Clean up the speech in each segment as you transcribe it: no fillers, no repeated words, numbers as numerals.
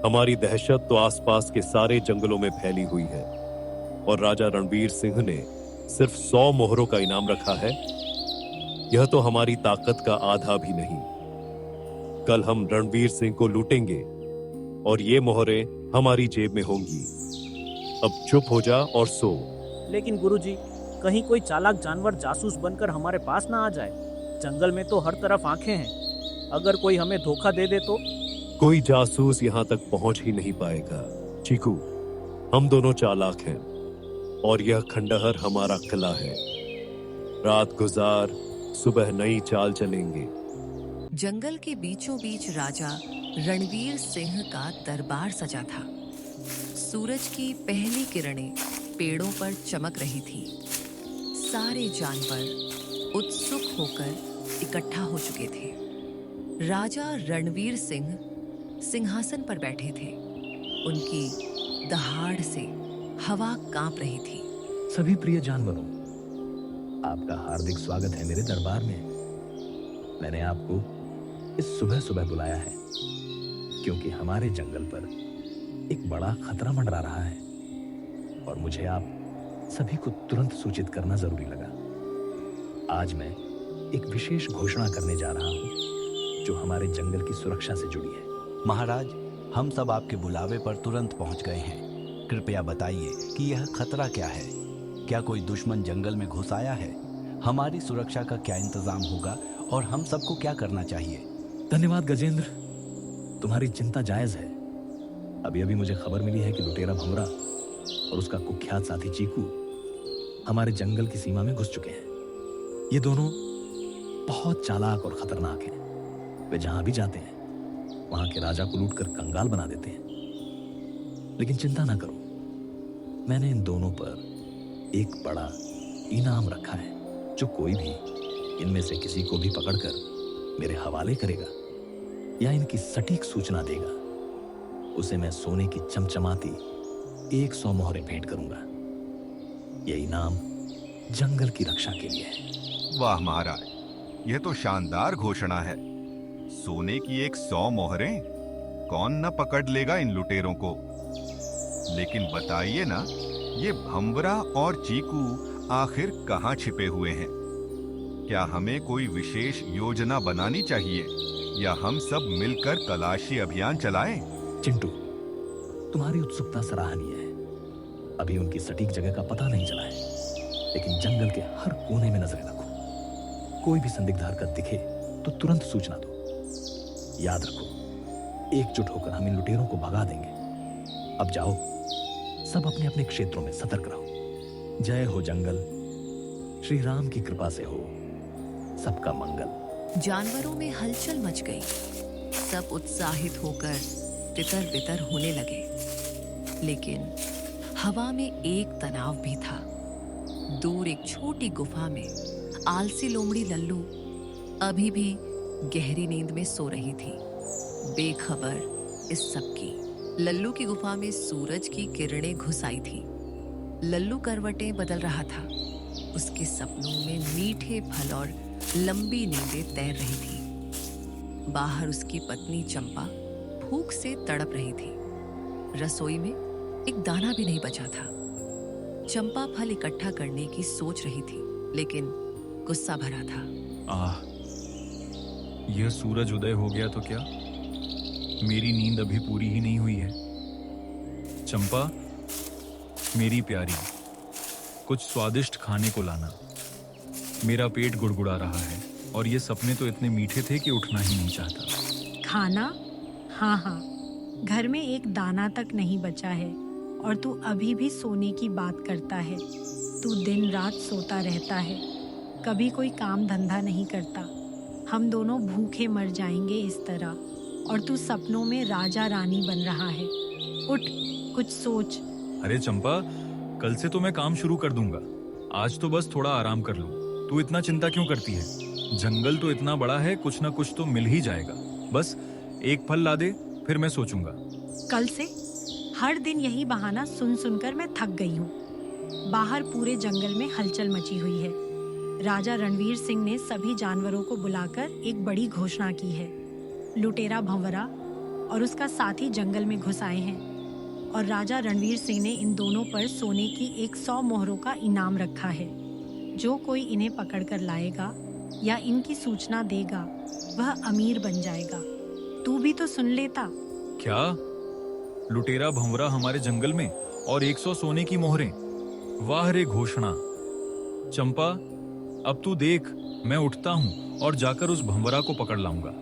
हमारी दहशत तो आसपास के सारे जंगलों में फैली हुई है और राजा रणवीर सिंह ने सिर्फ 100 मोहरों का इनाम रखा है। यह तो हमारी ताकत का आधा भी नहीं। कल हम रणवीर सिंह को लूटेंगे और ये मोहरें हमारी जेब में होंगी। अब चुप हो जा और सो। लेकिन गुरुजी, कहीं कोई चालाक जानवर जासूस बनकर हमारे पास ना आ जाए। जंगल में तो हर तरफ आंखें हैं। अगर कोई हमें धोखा दे दे तो? कोई जासूस यहां तक पहुंच ही नहीं पाएगा चीकू। हम दोनों चालाक हैं और यह खंडहर हमारा किला है। रात गुजार, सुबह नई चाल चलेंगे। जंगल के बीचों बीच राजा रणवीर सिंह का दरबार सजा था। सूरज की पहली किरणें पेड़ों पर चमक रही थी। सारे जानवर उत्सुक होकर इकट्ठा हो चुके थे। राजा रणवीर सिंह सिंहासन पर बैठे थे। उनकी दहाड़ से हवा कांप रही थी। सभी प्रिय जानवरों, आपका हार्दिक स्वागत है मेरे दरबार में। मैंने आपको इस सुबह सुबह बुलाया है क्योंकि हमारे जंगल पर एक बड़ा खतरा मंडरा रहा है और मुझे आप सभी को तुरंत सूचित करना जरूरी लगा। आज मैं एक विशेष घोषणा करने जा रहा हूं जो हमारे जंगल की सुरक्षा से जुड़ी है। महाराज, हम सब आपके बुलावे पर तुरंत पहुंच गए हैं। कृपया बताइए कि यह खतरा क्या है। क्या कोई दुश्मन जंगल में घुस आया है? हमारी सुरक्षा का क्या इंतजाम होगा और हम सबको क्या करना चाहिए? धन्यवाद गजेंद्र, तुम्हारी चिंता जायज है। अभी अभी मुझे खबर मिली है कि लुटेरा भंवरा और उसका कुख्यात साथी चीकू हमारे जंगल की सीमा में घुस चुके हैं। ये दोनों बहुत चालाक और खतरनाक हैं। वे जहां भी जाते हैं वहां के राजा को लूटकर कंगाल बना देते हैं। लेकिन चिंता ना करो, मैंने इन दोनों पर एक बड़ा इनाम रखा है। जो कोई भी इनमें से किसी को भी पकड़कर मेरे हवाले करेगा या इनकी सटीक सूचना देगा, उसे मैं सोने की चमचमाती 100 मोहरें भेंट करूंगा। यह इनाम जंगल की रक्षा के लिए है। वाह महाराज, यह तो शानदार घोषणा है। सोने की 100 मोहरें, कौन न पकड़ लेगा इन लुटेरों को। लेकिन बताइए ना, ये भंवरा और चीकू आखिर कहाँ छिपे हुए हैं? क्या हमें कोई विशेष योजना बनानी चाहिए या हम सब मिलकर तलाशी अभियान चलाएं? चिंटू, तुम्हारी उत्सुकता सराहनीय है। अभी उनकी सटीक जगह का पता नहीं चला है, लेकिन जंगल के हर कोने में नजरें रखो। कोई भी संदिग्ध हरकत दिखे तो तुरंत सूचना दो। याद रखो, एकजुट होकर हम इन लुटेरों को भगा देंगे। अब जाओ, सब अपने अपने क्षेत्रों में सतर्क रहो। जय हो जंगल, श्री राम की कृपा से हो सबका मंगल। जानवरों में हलचल मच गई। सब उत्साहित होकर तितर बितर होने लगे। लेकिन हवा में एक तनाव भी था। दूर एक छोटी गुफा में आलसी लोमड़ी लल्लू अभी भी गहरी नींद में सो रही थी, बेखबर इस सब की। लल्लू की गुफा में सूरज की किरणें घुस आई थी। लल्लू करवटें बदल रहा था। उसके सपनों में मीठे फल और लंबी नींदें तैर रही थी। बाहर उसकी पत्नी चंपा भूख से तड़प रही थी। रसोई में एक दाना भी नहीं बचा था। चंपा फल इकट्ठा करने की सोच रही थी, लेकिन गुस्सा भरा था। यह सूरज उदय हो गया तो क्या? मेरी नींद अभी पूरी ही नहीं हुई है। चंपा, मेरी प्यारी, कुछ स्वादिष्ट खाने को लाना। मेरा पेट गुड़गुड़ा रहा है और ये सपने तो इतने मीठे थे कि उठना ही नहीं चाहता। खाना? हाँ हाँ, घर में एक दाना तक नहीं बचा है और तू अभी भी सोने की बात करता है। तू दिन रात सोता रहता है, कभी कोई काम धंधा नहीं करता। हम दोनों भूखे मर जाएंगे इस तरह, और तू सपनों में राजा रानी बन रहा है। उठ, कुछ सोच। अरे चंपा, कल से तो मैं काम शुरू कर दूंगा। आज तो बस थोड़ा आराम कर लूं। तू इतना चिंता क्यों करती है? जंगल तो इतना बड़ा है, कुछ ना कुछ तो मिल ही जाएगा। बस एक फल ला दे, फिर मैं सोचूंगा। कल से हर दिन यही बहाना सुन सुनकर मैं थक गई हूँ। बाहर पूरे जंगल में हलचल मची हुई है। राजा रणवीर सिंह ने सभी जानवरों को बुलाकर एक बड़ी घोषणा की है। लुटेरा भंवरा और उसका साथी जंगल में घुस आए हैं और राजा रणवीर सिंह ने इन दोनों पर सोने की 100 मोहरों का इनाम रखा है। जो कोई इन्हें पकड़ कर लाएगा या इनकी सूचना देगा वह अमीर बन जाएगा। तू भी तो सुन लेता। क्या? लुटेरा भंवरा हमारे जंगल में और 100 सोने की मोहरें? वाह रे घोषणा! चंपा, अब तू देख, मैं उठता हूँ और जाकर उस भंवरा को पकड़ लाऊंगा।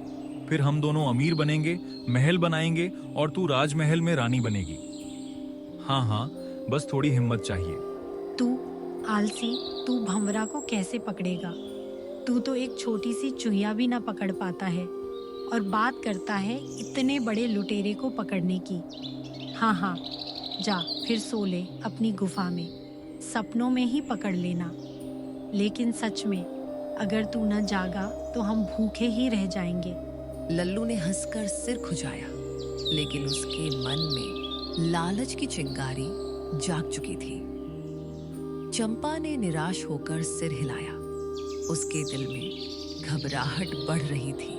फिर हम दोनों अमीर बनेंगे, महल बनाएंगे और तू राजमहल में रानी बनेगी। हाँ हाँ, बस थोड़ी हिम्मत चाहिए। तू आलसी, तू भंवरा को कैसे पकड़ेगा? तू तो एक छोटी सी चूहिया भी ना पकड़ पाता है और बात करता है इतने बड़े लुटेरे को पकड़ने की। हाँ हाँ, जा फिर सो ले अपनी गुफा में, सपनों में ही पकड़ लेना। लेकिन सच में अगर तू न जागा तो हम भूखे ही रह जाएंगे। लल्लू ने हंसकर सिर खुजाया, लेकिन उसके मन में लालच की चिंगारी जाग चुकी थी। चंपा ने निराश होकर सिर हिलाया। उसके दिल में घबराहट बढ़ रही थी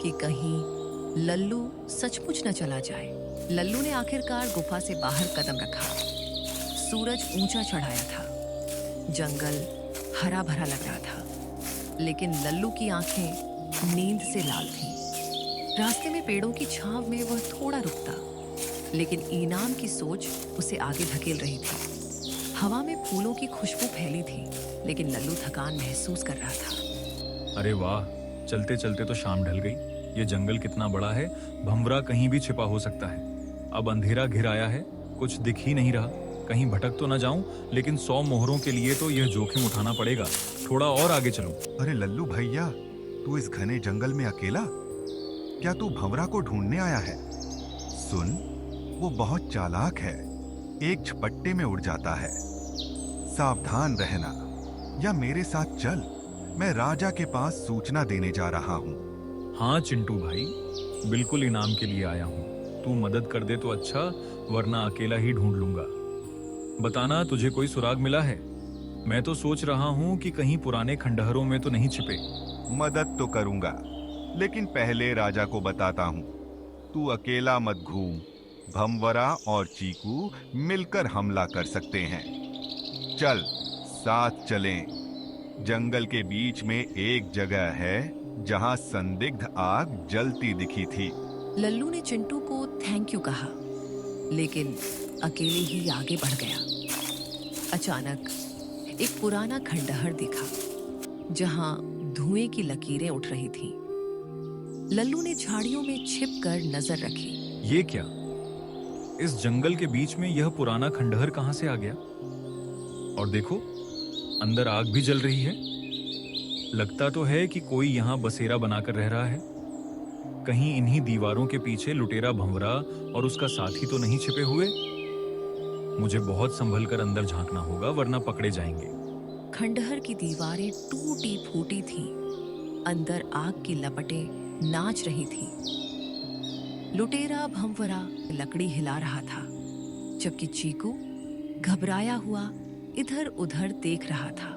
कि कहीं लल्लू सचमुच न चला जाए। लल्लू ने आखिरकार गुफा से बाहर कदम रखा। सूरज ऊंचा चढ़ाया था, जंगल हरा भरा लग रहा था, लेकिन लल्लू की आंखें नींद से लाल थीं। रास्ते में पेड़ों की छांव में वह थोड़ा रुकता, लेकिन इनाम की सोच उसे आगे धकेल रही थी। हवा में फूलों की खुशबू फैली थी, लेकिन लल्लू थकान महसूस कर रहा था। अरे वाह, चलते चलते तो शाम ढल गई। ये जंगल कितना बड़ा है, भंवरा कहीं भी छिपा हो सकता है। अब अंधेरा घिर आया है, कुछ दिख ही नहीं रहा। कहीं भटक तो न जाऊं, लेकिन 100 मोहरों के लिए तो यह जोखिम उठाना पड़ेगा। थोड़ा और आगे चलूं। अरे लल्लू भैया, तू इस घने जंगल में अकेला? क्या तू भंवरा को ढूंढने आया है? सुन, वो बहुत चालाक है, एक झपट्टे में उड़ जाता है। सावधान रहना, या मेरे साथ चल, मैं राजा के पास सूचना देने जा रहा हूँ। हाँ चिंटू भाई, बिल्कुल इनाम के लिए आया हूँ। तू मदद कर दे तो अच्छा, वरना अकेला ही ढूंढ लूंगा। बताना, तुझे कोई सुराग मिला है? मैं तो सोच रहा हूँ कि कहीं पुराने खंडहरों में तो नहीं छिपे। मदद तो करूंगा, लेकिन पहले राजा को बताता हूँ। तू अकेला मत घूम, भंवरा और चीकू मिलकर हमला कर सकते हैं। चल, साथ चलें। जंगल के बीच में एक जगह है जहां संदिग्ध आग जलती दिखी थी। लल्लू ने चिंटू को थैंक यू कहा, लेकिन अकेले ही आगे बढ़ गया। अचानक एक पुराना खंडहर दिखा, जहां धुएं की लकीरें उठ रही थीं। लल्लू ने झाड़ियों में छिपकर नजर रखी। ये क्या? इस जंगल के बीच में यह पुराना खंडहर कहां से आ गया? और देखो, अंदर आग भी जल रही है। लगता तो है कि कोई यहाँ बसेरा बनाकर रह रहा है। कहीं इन्हीं दीवारों के पीछे लुटेरा भंवरा और उसका साथी तो नहीं छिपे हुए? मुझे बहुत संभल कर अंदर झांकना होगा, वरना पकड़े जाएंगे। खंडहर की दीवारें टूटी फूटी थीं। अंदर आग की लपटें नाच रही थीं। लुटेरा भंवरा लकड़ी हिला रहा था, जबकि चीकू घबराया हुआ इधर उधर देख रहा था।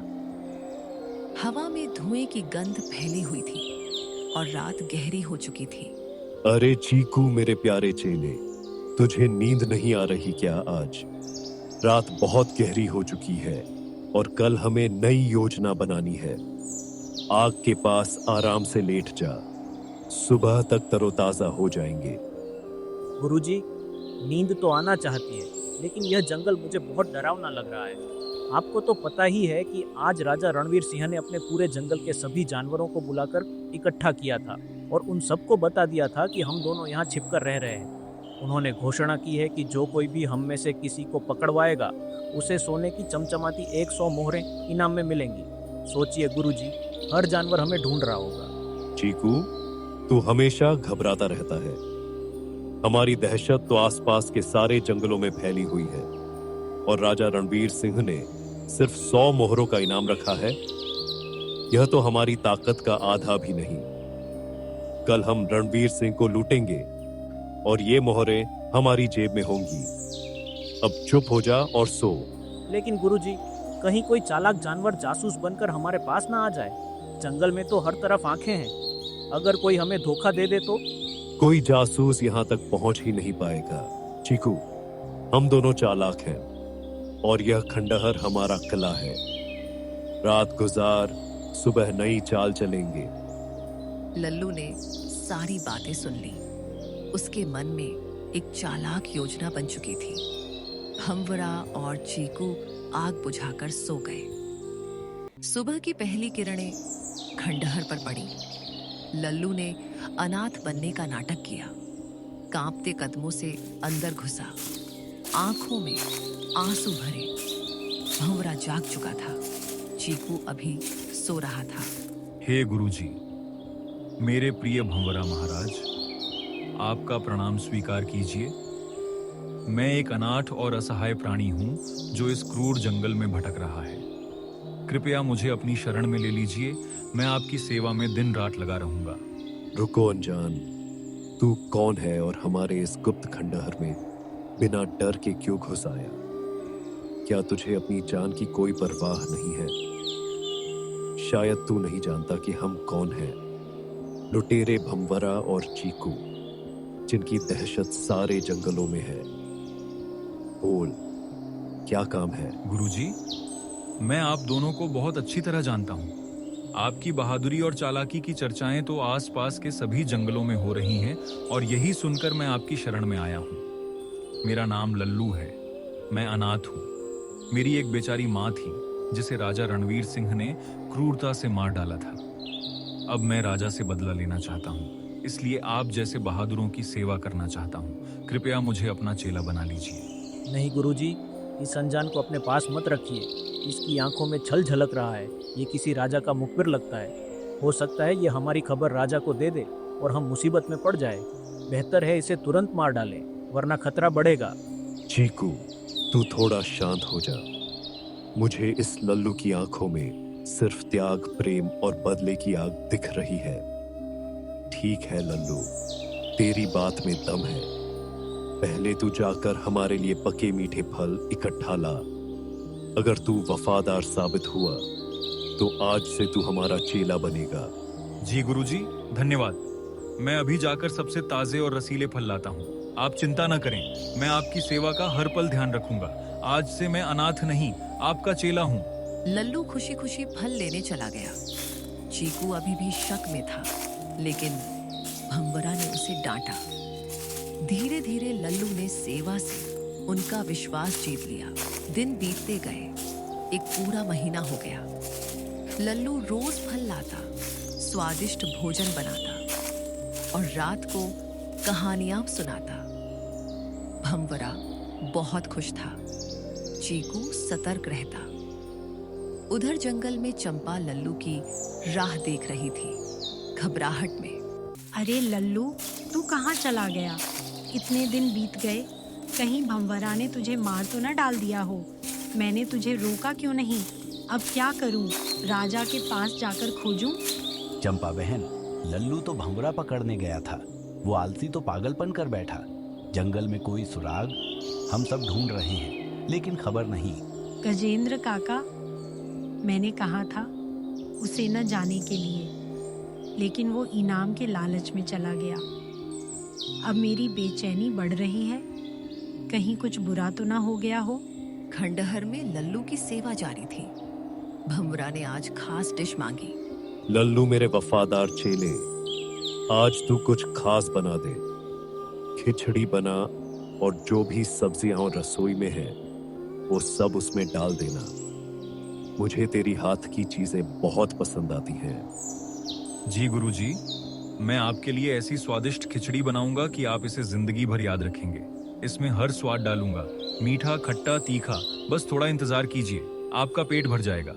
हवा में धुएं की गंध फैली हुई थी और रात गहरी हो चुकी थी। अरे चीकू मेरे प्यारे चेले, तुझे नींद नहीं आ रही क्या आज? रात बहुत गहरी हो चुकी है और कल हमें नई योजना बनानी है। आग के पास आराम से लेट जा, सुबह तक तरोताजा हो जाएंगे। गुरुजी, नींद तो आना चाहती है, लेकिन यह जंगल मुझे बहुत डरावना लग रहा है। आपको तो पता ही है कि आज राजा रणवीर सिंह ने अपने पूरे जंगल के सभी जानवरों को बुलाकर इकट्ठा किया था और उन सबको बता दिया था कि हम दोनों यहाँ छिपकर रह रहे हैं। उन्होंने घोषणा की है कि जो कोई भी हम में से किसी को पकड़वाएगा, उसे सोने की चमचमाती 100 मोहरें इनाम में मिलेंगी। सोचिए गुरुजी, हर जानवर हमें ढूंढ रहा होगा। चीकू, तू हमेशा घबराता रहता है। हमारी दहशत तो आसपास के सारे जंगलों में फैली हुई है और राजा रणवीर सिंह ने सिर्फ 100 मोहरों का इनाम रखा है। यह तो हमारी ताकत का आधा भी नहीं। कल हम रणवीर सिंह को लूटेंगे और ये मोहरें हमारी जेब में होंगी। अब चुप हो जा और सो। लेकिन गुरुजी, कहीं कोई चालाक जानवर जासूस बनकर हमारे पास ना आ जाए। जंगल में तो हर तरफ आंखें हैं। अगर कोई हमें धोखा दे दे तो? कोई जासूस यहां तक पहुंच ही नहीं पाएगा। चीकू, हम दोनों चालाक हैं और यह खंडहर हमारा किला है। रात गुजार, सुबह नई चाल चलेंगे। लल्लू ने सारी बातें सुन ली। उसके मन में एक चालाक योजना बन चुकी थी। भंवरा और चीकू आग बुझाकर सो गए। सुबह की पहली किरणें खंडहर पर पड़ी। लल्लू ने अनाथ बनने का नाटक किया। कांपते कदमों से अंदर घुसा, आंखों में आंसू भरे। भंवरा जाग चुका था, चीकू अभी सो रहा था। हे गुरुजी, मेरे प्रिय भंवरा महाराज, आपका प्रणाम स्वीकार कीजिए। मैं एक अनाथ और असहाय प्राणी हूं जो इस क्रूर जंगल में भटक रहा है। कृपया मुझे अपनी शरण में ले लीजिए। मैं आपकी सेवा में दिन रात लगा रहूंगा। रुको अनजान, तू कौन है और हमारे इस गुप्त खंडहर में बिना डर के क्यों घुस आया? क्या तुझे अपनी जान की कोई परवाह नहीं है? शायद तू नहीं जानता कि हम कौन हैं। लुटेरे भंवरा और चीकू, जिनकी दहशत सारे जंगलों में है। बोल, क्या काम है? गुरुजी, मैं आप दोनों को बहुत अच्छी तरह जानता हूं। आपकी बहादुरी और चालाकी की चर्चाएं तो आसपास के सभी जंगलों में हो रही हैं और यही सुनकर मैं आपकी शरण में आया हूं। मेरा नाम लल्लू है। मैं अनाथ हूं। मेरी एक बेचारी माँ थी जिसे राजा रणवीर सिंह ने क्रूरता से मार डाला था। अब मैं राजा से बदला लेना चाहता हूं, इसलिए आप जैसे बहादुरों की सेवा करना चाहता हूं। कृपया मुझे अपना चेला बना लीजिए। नहीं गुरुजी, इस अनजान को अपने पास मत रखिए। इसकी आंखों में छल झलक रहा है। ये किसी राजा का मुखबिर लगता है। हो सकता है ये हमारी खबर राजा को दे दे और हम मुसीबत में पड़ जाए। बेहतर है इसे तुरंत मार डालें, वरना खतरा बढ़ेगा। चीकू, तू थोड़ा शांत हो जा। मुझे इस लल्लू की आंखों में सिर्फ त्याग, प्रेम और बदले की आग दिख रही है। ठीक है लल्लू, तेरी बात में दम है। पहले तू जाकर हमारे लिए पके मीठे फल इकट्ठा ला। अगर तू वफादार साबित हुआ तो आज से तू हमारा चेला बनेगा। जी गुरुजी, धन्यवाद। मैं अभी जाकर सबसे ताजे और रसीले फल लाता हूँ। आप चिंता न करें, मैं आपकी सेवा का हर पल ध्यान रखूंगा। आज से मैं अनाथ नहीं, आपका चेला हूँ। लल्लू खुशी खुशी फल लेने चला गया। चीकू अभी भी शक में था, लेकिन भंवरा ने उसे डांटा। धीरे धीरे लल्लू ने सेवा से उनका विश्वास जीत लिया। दिन बीतते गए, एक पूरा महीना हो गया। लल्लू रोज फल लाता, स्वादिष्ट भोजन बनाता और रात को कहानियां सुनाता। भंवरा बहुत खुश था, चीकू सतर्क रहता। उधर जंगल में चंपा लल्लू की राह देख रही थी, घबराहट में। अरे लल्लू, तू कहाँ चला गया? इतने दिन बीत गए, कहीं भंवरा ने तुझे मार तो न डाल दिया हो। मैंने तुझे रोका क्यों नहीं? अब क्या करूं? राजा के पास जाकर खोजूं? चंपा बहन, लल्लू तो भंवरा पकड़ने गया था। वो आलसी तो पागलपन कर बैठा। जंगल में कोई सुराग, हम सब ढूंढ रहे हैं, लेकिन खबर नहीं। गजेंद्र काका, मैंने कहा था उसे न जाने के लिए, लेकिन वो इनाम के लालच में चला गया। अब मेरी बेचैनी बढ़ रही है। कहीं कुछ बुरा तो ना हो गया हो? खंडहर में लल्लू की सेवा जारी थी। भंवरा ने आज खास डिश मांगी। लल्लू मेरे वफादार चेले, आज तू कुछ खास बना दे। खिचड़ी बना और जो भी सब्जियां और रसोई में है वो सब उसमें डाल देना। मुझे तेरी हाथ की चीजें बहुत पसंद आती हैं। जी गुरुजी, मैं आपके लिए ऐसी स्वादिष्ट खिचड़ी बनाऊंगा कि आप इसे जिंदगी भर याद रखेंगे। इसमें हर स्वाद डालूंगा, मीठा, खट्टा, तीखा। बस थोड़ा इंतजार कीजिए, आपका पेट भर जाएगा।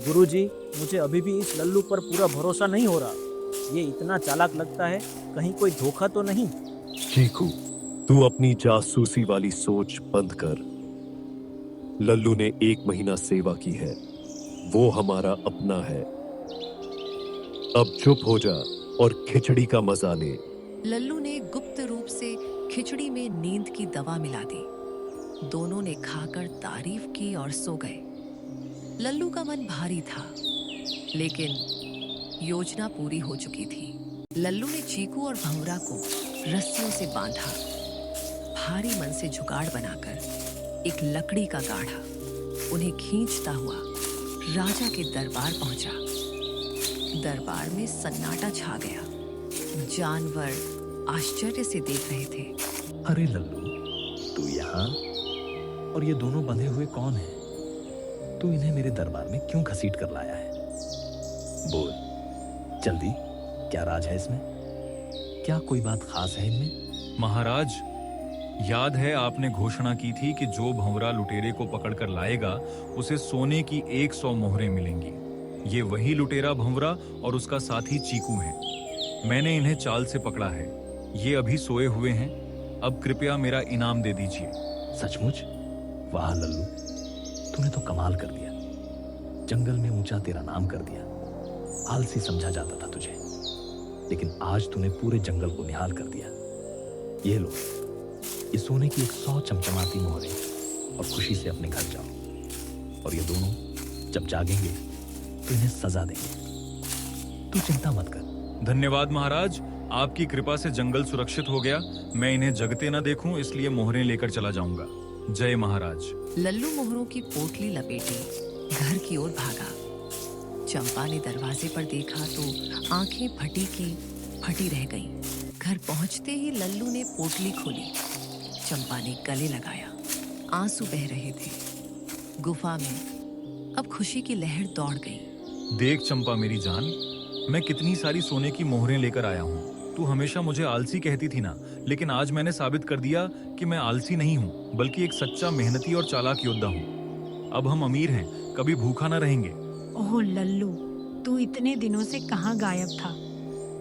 गुरुजी, मुझे अभी भी इस लल्लू पर पूरा भरोसा नहीं हो रहा। ये इतना चालाक लगता है, कहीं कोई धोखा तो नहीं? चीकू, तू अपनी जासूसी वाली सोच बंद कर। लल्लू ने 1 महीना सेवा की है, वो हमारा अपना है। अब चुप हो जा और खिचड़ी का मजा ले। लल्लू ने गुप्त रूप से खिचड़ी में नींद की दवा मिला दी। दोनों ने खाकर तारीफ की और सो गए। लल्लू का मन भारी था, लेकिन योजना पूरी हो चुकी थी। लल्लू ने चीकू और भंवरा को रस्सियों से बांधा, भारी मन से जुगाड़ बनाकर एक लकड़ी का गाढ़ा उन्हें खींचता हुआ राजा के दरबार पहुंचा। दरबार में सन्नाटा छा गया। जानवर आश्चर्य से देख रहे थे। अरे लल्लू, तू यहाँ? और ये दोनों बंधे हुए कौन हैं? तू इन्हें मेरे दरबार में क्यों घसीट कर लाया है? बोल जल्दी, क्या राज है इसमें? क्या कोई बात खास है इनमें? महाराज, याद है आपने घोषणा की थी कि जो भंवरा लुटेरे को पकड़कर लाएगा उसे सोने की 100 मोहरें मिलेंगी। ये वही लुटेरा भंवरा और उसका साथी चीकू है। मैंने इन्हें चाल से पकड़ा है। ये अभी सोए हुए हैं। अब कृपया मेरा इनाम दे दीजिए। सचमुच? वाह लल्लू, तूने तो कमाल कर दिया। जंगल में ऊंचा तेरा नाम कर दिया। आलसी समझा जाता था तुझे, लेकिन आज तूने पूरे जंगल को निहाल कर दिया। ये लो, ये सोने की 100 चमचमाती मोहरें, और खुशी से अपने घर जाओ। और ये दोनों जब जागेंगे तो इन्हें सजा देंगे। तू चिंता मत कर। धन्यवाद महाराज, आपकी कृपा से जंगल सुरक्षित हो गया। मैं इन्हें जगते न देखूं, इसलिए मोहरें लेकर चला जाऊंगा। जय महाराज। लल्लू मोहरों की पोटली लपेटे घर की ओर भागा। चंपा ने दरवाजे पर देखा तो आंखें फटी की फटी रह गईं। घर पहुंचते ही लल्लू ने पोटली खोली। चंपा ने गले लगाया। आंसू बह रहे थे। गुफा में अब खुशी की लहर दौड़ गई। देख चंपा मेरी जान, मैं कितनी सारी सोने की मोहरें लेकर आया हूँ। तू हमेशा मुझे आलसी कहती थी ना, लेकिन आज मैंने साबित कर दिया कि मैं आलसी नहीं हूँ, बल्कि एक सच्चा मेहनती और चालाक योद्धा हूँ। अब हम अमीर हैं, कभी भूखा ना रहेंगे। ओह लल्लू, तू इतने दिनों से कहाँ गायब था?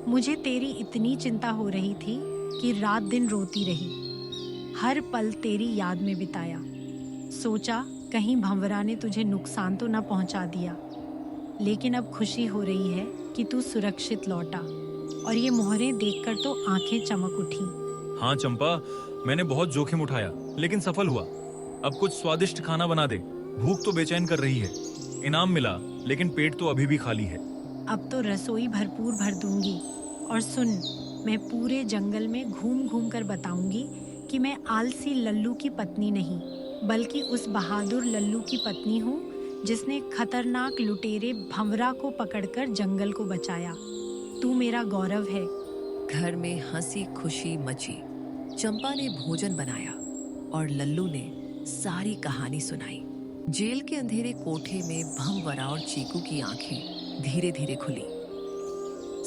मुझे तेरी इतनी चिंता हो रही थी कि रात दिन रोती रही। हर पल तेरी याद में बिताया। सोचा कहीं भंवरा ने तुझे नुकसान तो न पहुंचा दिया। लेकिन अब खुशी हो रही है कि तू सुरक्षित लौटा, और ये मोहरें देखकर तो आंखें चमक उठी। हाँ चंपा, मैंने बहुत जोखिम उठाया, लेकिन सफल हुआ। अब कुछ स्वादिष्ट खाना बना दे, भूख तो बेचैन कर रही है। इनाम मिला, लेकिन पेट तो अभी भी खाली है। अब तो रसोई भरपूर भर दूंगी। और सुन, मैं पूरे जंगल में घूम घूम कर बताऊंगी कि मैं आलसी लल्लू की पत्नी नहीं, बल्कि उस बहादुर लल्लू की पत्नी हूँ जिसने खतरनाक लुटेरे भंवरा को पकड़कर जंगल को बचाया। तू मेरा गौरव है। घर में हंसी खुशी मची। चंपा ने भोजन बनाया और लल्लू ने सारी कहानी सुनाई। जेल के अंधेरे कोठे में भंवरा और चीकू की आंखें धीरे धीरे खुली।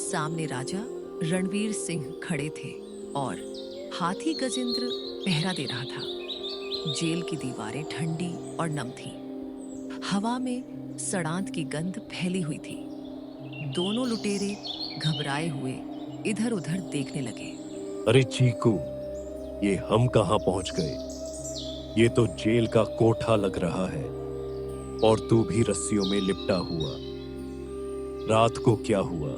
सामने राजा रणवीर सिंह खड़े थे और हाथी गजेंद्र पहरा दे रहा था। जेल की दीवारें ठंडी और नम थीं। हवा में सड़ांत की गंध फैली हुई थी। दोनों लुटेरे घबराए हुए इधर उधर देखने लगे। अरे चीकू, ये हम कहां पहुंच गए? ये तो जेल का कोठा लग रहा है, और तू भी रस्सियों में लिपटा हुआ। रात को क्या हुआ?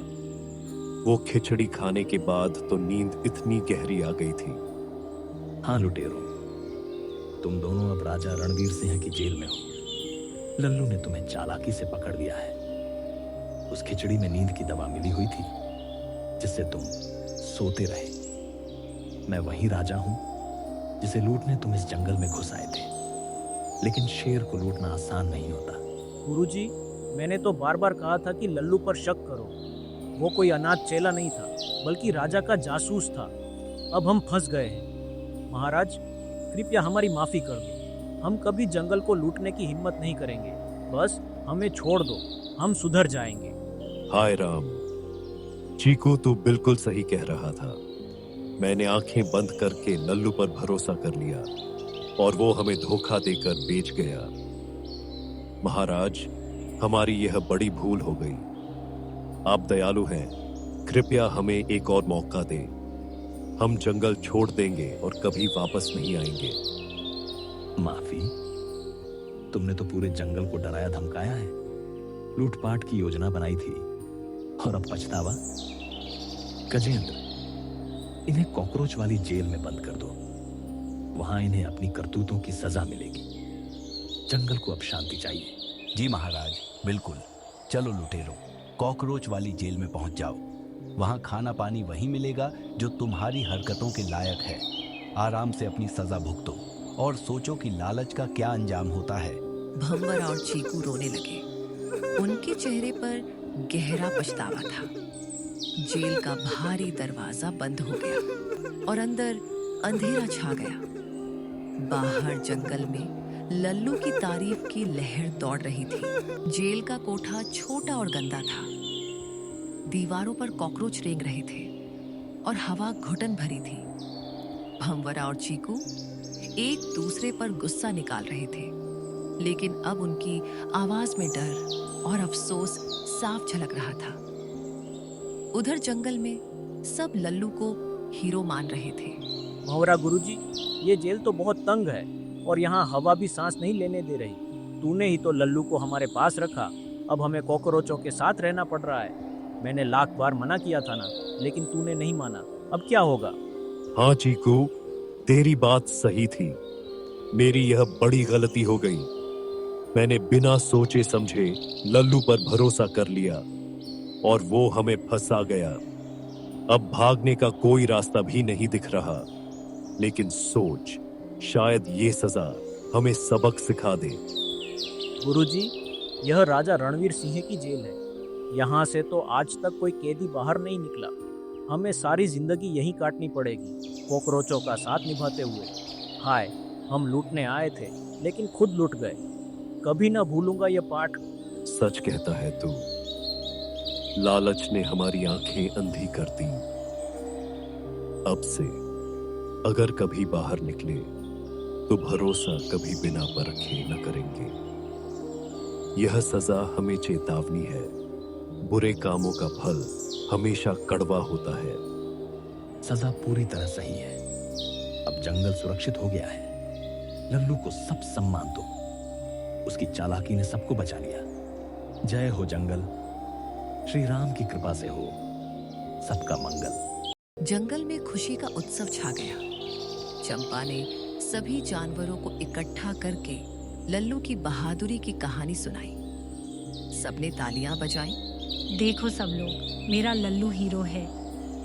वो खिचड़ी खाने के बाद तो नींद इतनी गहरी आ गई थी। हाँ लुटेरो, तुम दोनों अब राजा रणवीर सिंह की जेल में हो। लल्लू ने तुम्हें चालाकी से पकड़ लिया है। उस खिचड़ी में नींद की दवा मिली हुई थी, जिससे तुम सोते रहे। मैं वही राजा हूं जिसे लूटने तुम इस जंगल में घुस आए थे। लेकिन शेर को लूटना आसान नहीं होता। गुरुजी, मैंने तो बार बार कहा था कि लल्लू पर शक करो। वो कोई अनाथ चेला नहीं था, बल्कि राजा का जासूस था। अब हम फंस गए हैं। महाराज, कृपया हमारी माफी कर दो। हम कभी जंगल को लूटने की हिम्मत नहीं करेंगे। बस हमें छोड़ दो, हम सुधर जाएंगे। हाय राम, चीकू तू बिल्कुल सही कह रहा था। मैंने आंखें बंद करके लल्लू पर भरोसा कर लिया, और वो हमें धोखा देकर बेच गया। महाराज, हमारी यह बड़ी भूल हो गई। आप दयालु हैं, कृपया हमें एक और मौका दें। हम जंगल छोड़ देंगे और कभी वापस नहीं आएंगे। माफी? तुमने तो पूरे जंगल को डराया धमकाया है, लूटपाट की योजना बनाई थी, और अब पछतावा? गजेंद्र, इन्हें कॉकरोच वाली जेल में बंद कर दो। वहां इन्हें अपनी करतूतों की सजा मिलेगी। जंगल को अब शांति चाहिए। जी महाराज, बिल्कुल। चलो लुटेरो, कॉकरोच वाली जेल में पहुंच जाओ। वहां खाना पानी वही मिलेगा जो तुम्हारी हरकतों के लायक है। आराम से अपनी सजा भुगतो और सोचो कि लालच का क्या अंजाम होता है। भंवर और चीकू रोने लगे। उनके चेहरे पर गहरा पछतावा था। जेल का भारी दरवाजा बंद हो गया और अंदर अंधेरा छा गया। बाहर जंगल में लल्लू की तारीफ की लहर दौड़ रही थी। जेल का कोठा छोटा और गंदा था। दीवारों पर कॉकरोच रेंग रहे थे और हवा घुटन भरी थी। भंवरा और चीकू एक दूसरे पर गुस्सा निकाल रहे थे, लेकिन अब उनकी आवाज में डर और अफसोस साफ झलक रहा था। उधर जंगल में सब लल्लू को हीरो मान रहे थे। भंवरा गुरुजी, ये जेल तो बहुत तंग है और यहाँ हवा भी सांस नहीं लेने दे रही। तूने ही तो लल्लू को हमारे पास रखा, अब हमें कॉकरोचों के साथ रहना पड़ रहा है। मैंने 1,00,000 बार मना किया था ना, लेकिन तूने नहीं माना। अब क्या होगा? हाँ चीकू, तेरी बात सही थी। मेरी यह बड़ी गलती हो गई। मैंने बिना सोचे समझे लल्लू पर भरोसा कर लिया और वो हमें फंसा गया। अब भागने का कोई रास्ता भी नहीं दिख रहा। लेकिन सोच, शायद ये सजा हमें सबक सिखा दे। गुरुजी, यह राजा रणवीर सिंह की जेल है। यहाँ से तो आज तक कोई कैदी बाहर नहीं निकला। हमें सारी जिंदगी यहीं काटनी पड़ेगी, कॉकरोचों का साथ निभाते हुए। हाय, हम लूटने आए थे लेकिन खुद लूट गए। कभी ना भूलूंगा ये पाठ। सच कहता है तू। लालच ने हमारी आंखें अंधी कर दी। अब से अगर कभी बाहर निकले तो भरोसा कभी बिना परखे न करेंगे। यह सजा हमें चेतावनी है। बुरे कामों का फल हमेशा कड़वा होता है। सजा पूरी तरह सही है। अब जंगल सुरक्षित हो गया है। लल्लू को सब सम्मान दो। उसकी चालाकी ने सबको बचा लिया। जय हो जंगल। श्री राम की कृपा से हो सबका मंगल। जंगल में खुशी का उत्सव छा गया। चंपा ने सभी जानवरों को इकट्ठा करके लल्लू की बहादुरी की कहानी सुनाई। सबने तालियां बजाई। देखो सब लोग, मेरा लल्लू हीरो है।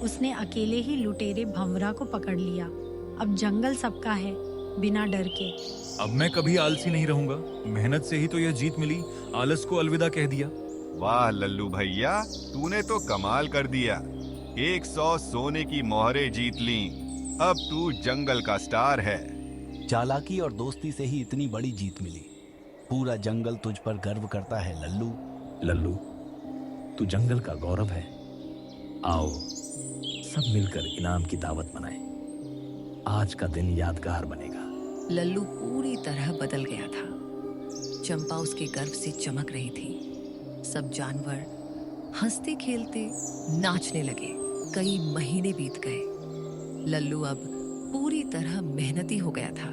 उसने अकेले ही लुटेरे भंवरा को पकड़ लिया। अब जंगल सबका है, बिना डर के। अब मैं कभी आलसी नहीं रहूंगा। मेहनत से ही तो यह जीत मिली। आलस को अलविदा कह दिया। वाह लल्लू भैया, तूने तो कमाल कर दिया। 100 सोने की मोहरें जीत ली। अब तू जंगल का स्टार है। चालाकी और दोस्ती से ही इतनी बड़ी जीत मिली। पूरा जंगल तुझ पर गर्व करता है लल्लू। लल्लू, तू जंगल का गौरव है। आओ सब मिलकर इनाम की दावत मनाएं। आज का दिन यादगार बनेगा। लल्लू पूरी तरह बदल गया था। चंपा उसके गर्व से चमक रही थी। सब जानवर हंसते खेलते नाचने लगे। कई महीने बीत गए। लल्लू अब पूरी तरह मेहनती हो गया था।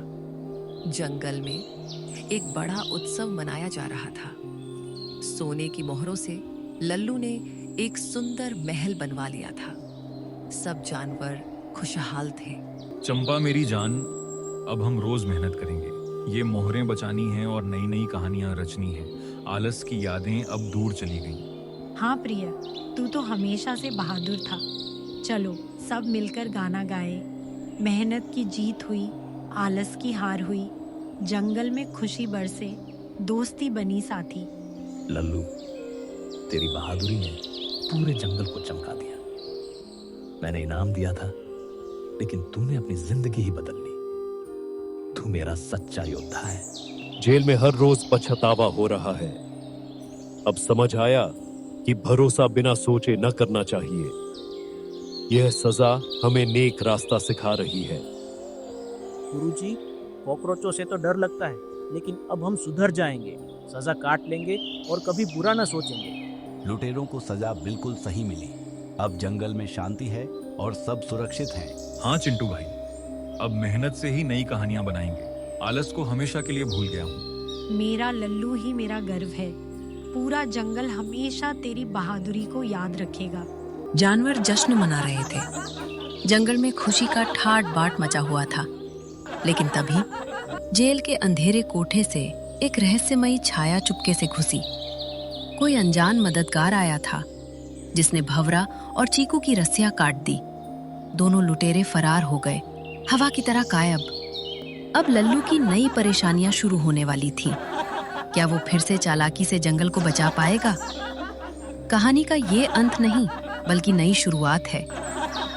जंगल में एक बड़ा उत्सव मनाया जा रहा था। सोने की मोहरों से लल्लू ने एक सुंदर महल बनवा लिया था। सब जानवर खुशहाल थे। चंपा मेरी जान, अब हम रोज मेहनत करेंगे। ये मोहरें बचानी हैं और नई नई कहानियां रचनी हैं। आलस की यादें अब दूर चली गईं। हाँ प्रिय, तू तो हमेशा से बहादुर था। चलो सब मिलकर गाना गाए। मेहनत की जीत हुई, आलस की हार हुई। जंगल में खुशी बरसे, दोस्ती बनी साथी। लल्लू, तेरी बहादुरी ने पूरे जंगल को चमका दिया। मैंने इनाम दिया था, लेकिन तूने अपनी जिंदगी ही बदल ली। तू मेरा सच्चा योद्धा है। जेल में हर रोज पछतावा हो रहा है। अब समझ आया कि भरोसा बिना सोचे न करना चाहिए। यह सजा हमें नेक रास्ता सिखा रही है। गुरुजी, कॉकरोचों से तो डर लगता है, लेकिन अब हम सुधर जाएंगे। सजा काट लेंगे और कभी बुरा ना सोचेंगे। लुटेरों को सजा बिल्कुल सही मिली। अब जंगल में शांति है और सब सुरक्षित हैं। हाँ चिंटू भाई, अब मेहनत से ही नई कहानियां बनाएंगे। आलस को हमेशा के लिए भूल गया हूँ। मेरा लल्लू ही मेरा गर्व है। पूरा जंगल हमेशा तेरी बहादुरी को याद रखेगा। जानवर जश्न मना रहे थे। जंगल में खुशी का ठाट बाट मचा हुआ था। लेकिन तभी जेल के अंधेरे कोठे से एक रहस्यमयी छाया चुपके से घुसी। कोई अनजान मददगार आया था। जिसने भंवरा और चीकू की रस्सियां काट दी। दोनों लुटेरे फरार हो गए, हवा की तरह गायब। अब लल्लू की नई परेशानियां शुरू होने वाली थी। क्या वो फिर से चालाकी से जंगल को बचा पाएगा? कहानी का ये अंत नहीं, बल्कि नई शुरुआत है,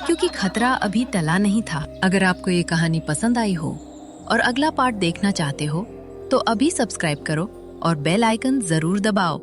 क्योंकि खतरा अभी टला नहीं था। अगर आपको ये कहानी पसंद आई हो और अगला पार्ट देखना चाहते हो तो अभी सब्सक्राइब करो और बेल आइकन जरूर दबाओ।